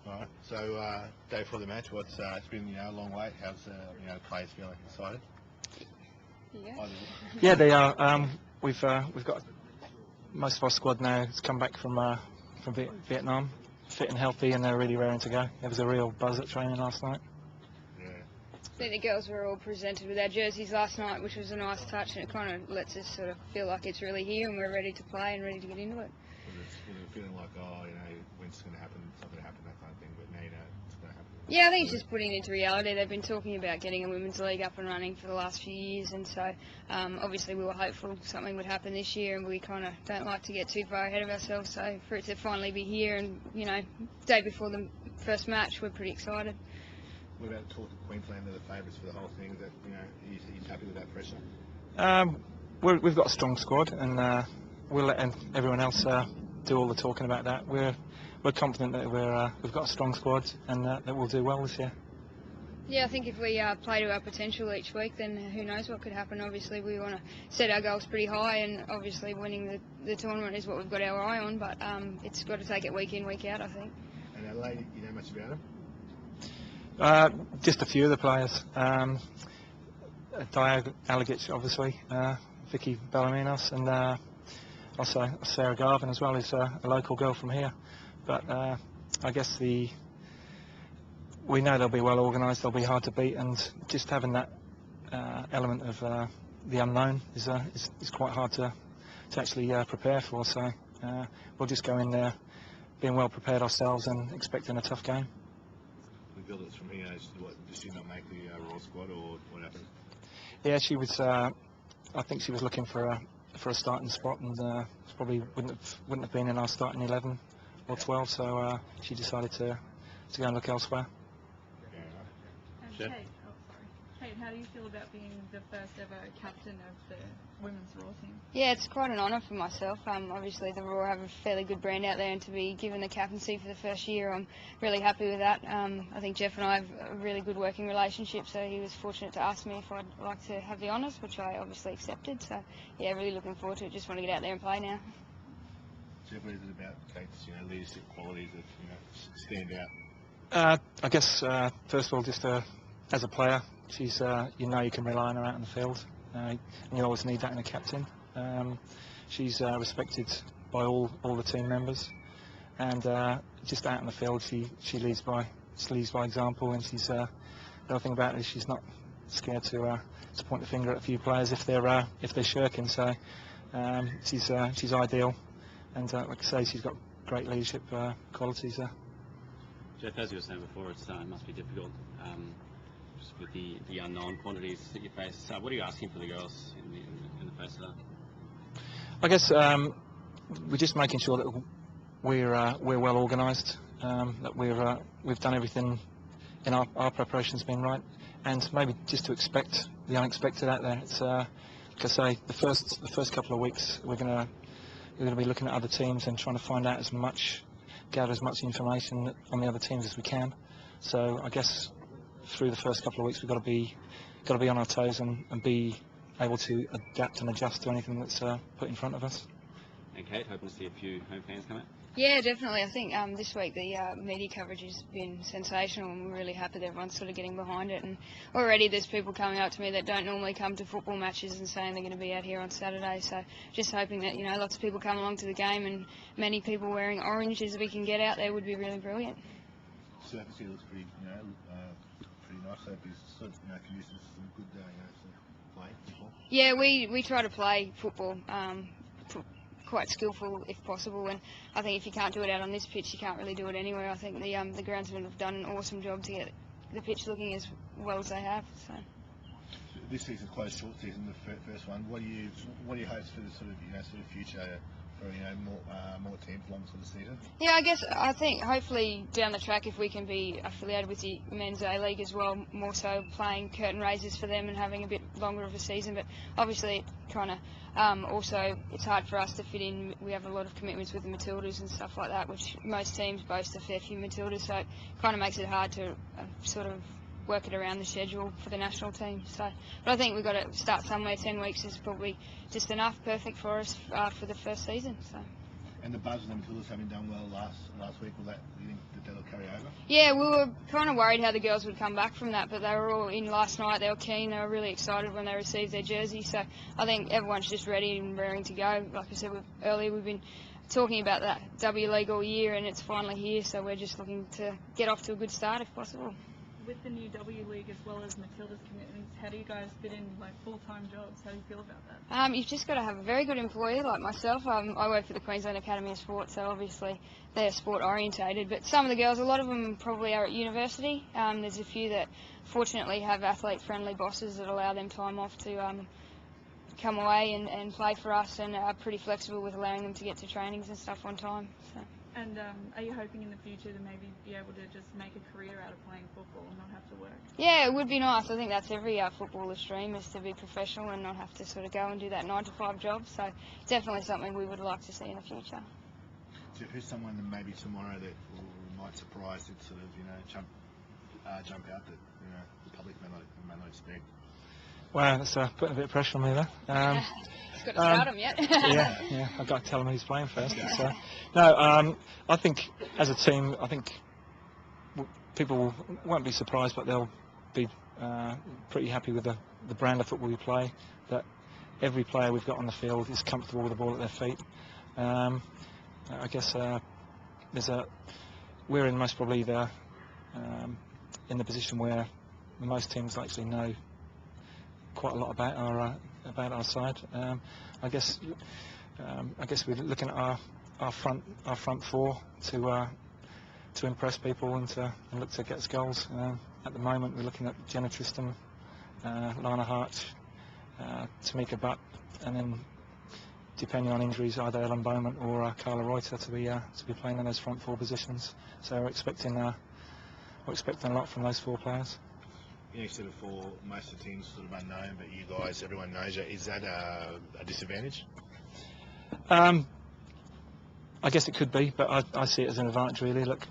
All right. So day before the match, it's been a long wait. How's the players feeling? Excited? Yeah, they are. We've got most of our squad now has come back from Vietnam, fit and healthy, and they're really raring to go. There was a real buzz at training last night. Yeah. I think the girls were all presented with our jerseys last night, which was a nice touch, and it kind of lets us sort of feel like it's really here and we're ready to play and ready to get into it. Was it feeling like, when's it's going to happen, something to happen, that kind of thing, but now it's going to happen? Yeah, I think it's just putting it into reality. They've been talking about getting a women's league up and running for the last few years, and so obviously we were hopeful something would happen this year, and we kind of don't like to get too far ahead of ourselves, so for it to finally be here and, day before the first match, we're pretty excited. What about talk to Queensland, are the favourites for the whole thing? That he's happy with that pressure? We've got a strong squad, and we'll let everyone else do all the talking about that. We're confident that we've got a strong squad and that we'll do well this year. Yeah, I think if we play to our potential each week, then who knows what could happen. Obviously, we want to set our goals pretty high, and obviously winning the tournament is what we've got our eye on. But it's got to take it week in, week out, I think. And Adelaide, you know much about them? Just a few of the players. Dia Alagic, obviously, Vicky Ballaminos, and also Sarah Garvin as well, is a local girl from here. But I guess we know they'll be well organised, they'll be hard to beat, and just having that element of the unknown is quite hard to actually prepare for. So we'll just go in there being well prepared ourselves and expecting a tough game. The girl that's from here, does she not make the Royal squad, or what happened? Yeah, she was. I think she was looking for a starting spot, and probably wouldn't have been in our starting 11 or 12. So she decided to go and look elsewhere. Kate, how do you feel about being the first ever captain of the women's Raw team? Yeah, it's quite an honour for myself. Obviously, the Raw have a fairly good brand out there, and to be given the captaincy for the first year, I'm really happy with that. I think Jeff and I have a really good working relationship, so he was fortunate to ask me if I'd like to have the honours, which I obviously accepted. So, yeah, really looking forward to it. Just want to get out there and play now. Jeff, what is it about Kate's leadership qualities that stand out? I guess first of all, just as a player, she's you can rely on her out in the field, and you always need that in a captain. She's respected by all the team members, and just out in the field, she leads by example, and she's the other thing about it is she's not scared to point the finger at a few players if they're shirking. So she's ideal, and like I say, she's got great leadership qualities there. Jeff, as you were saying before, it must be difficult just with the unknown quantities that you face. What are you asking for the girls in the face of that? I guess we're just making sure that we're well organised, that we've done everything in our preparation's been right, and maybe just to expect the unexpected out there. It's like I say, the first couple of weeks we're going to be looking at other teams and trying to find out gather as much information on the other teams as we can. So I guess through the first couple of weeks we've got to be on our toes and be able to adapt and adjust to anything that's put in front of us. And Kate, hoping to see a few home fans come out? Yeah, definitely. I think this week the media coverage has been sensational, and we're really happy that everyone's sort of getting behind it. And already there's people coming up to me that don't normally come to football matches and saying they're going to be out here on Saturday. So just hoping that lots of people come along to the game, and many people wearing orange as we can get out there would be really brilliant. Surface here looks pretty nice. So it's sort of conducive to some good play football. Yeah, we try to play football. Quite skillful if possible, and I think if you can't do it out on this pitch, you can't really do it anywhere. I think the groundsmen have done an awesome job to get the pitch looking as well as they have. So this season, closed short season, the first one. What are your hopes for the sort of future for more teams along the season? Yeah, I think hopefully down the track, if we can be affiliated with the men's A League as well, more so playing curtain raisers for them and having a bit longer of a season. But obviously, it kind of also it's hard for us to fit in. We have a lot of commitments with the Matildas and stuff like that, which most teams boast a fair few Matildas, so it kind of makes it hard to sort of work it around the schedule for the national team. So, but I think we've got to start somewhere. 10 weeks is probably just enough, perfect for us for the first season. So. And the buzz of the Matildas having done well last week, you think that'll carry over? Yeah, we were kind of worried how the girls would come back from that, but they were all in last night. They were keen. They were really excited when they received their jersey. So I think everyone's just ready and raring to go. Like I said earlier, we've been talking about that W League all year, and it's finally here. So we're just looking to get off to a good start if possible. With the new W League as well as Matilda's commitments, how do you guys fit in like full-time jobs? How do you feel about that? You've just got to have a very good employer like myself. I work for the Queensland Academy of Sport, so obviously they're sport orientated. But some of the girls, a lot of them probably are at university. There's a few that fortunately have athlete-friendly bosses that allow them time off to come away and play for us, and are pretty flexible with allowing them to get to trainings and stuff on time. So. And are you hoping in the future to maybe be able to just make a career out of playing football and not have to work? Yeah, it would be nice. I think that's every footballer's dream, is to be professional and not have to sort of go and do that 9-to-5 job. So definitely something we would like to see in the future. So who's someone that maybe tomorrow that might surprise that sort of jump out that the public may not expect? Wow, that's putting a bit of pressure on me there. It's got to start them yet. yeah, I've got to tell them who's playing first. So, no, I think as a team, I think people won't be surprised, but they'll be pretty happy with the brand of football we play. That every player we've got on the field is comfortable with the ball at their feet. I guess we're in most probably in the position where most teams actually know quite a lot about our side. I guess we're looking at our front four to impress people and look to get us goals. At the moment, we're looking at Jenna Tristan, Lana Hart, Tamika Butt, and then depending on injuries, either Ellen Bowman or Carla Reuter to be playing in those front four positions. So we're expecting a lot from those four players. You know, sort of for most of the teams sort of unknown, but you guys, everyone knows you. Is that a disadvantage? I guess it could be, but I see it as an advantage really. Look,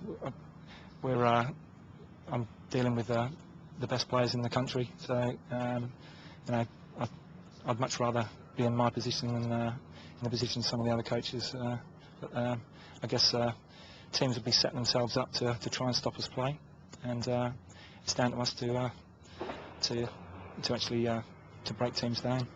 I'm dealing with the best players in the country, so I'd much rather be in my position than in the position of some of the other coaches. But I guess teams would be setting themselves up to try and stop us play, and it's down to us to actually to break teams down.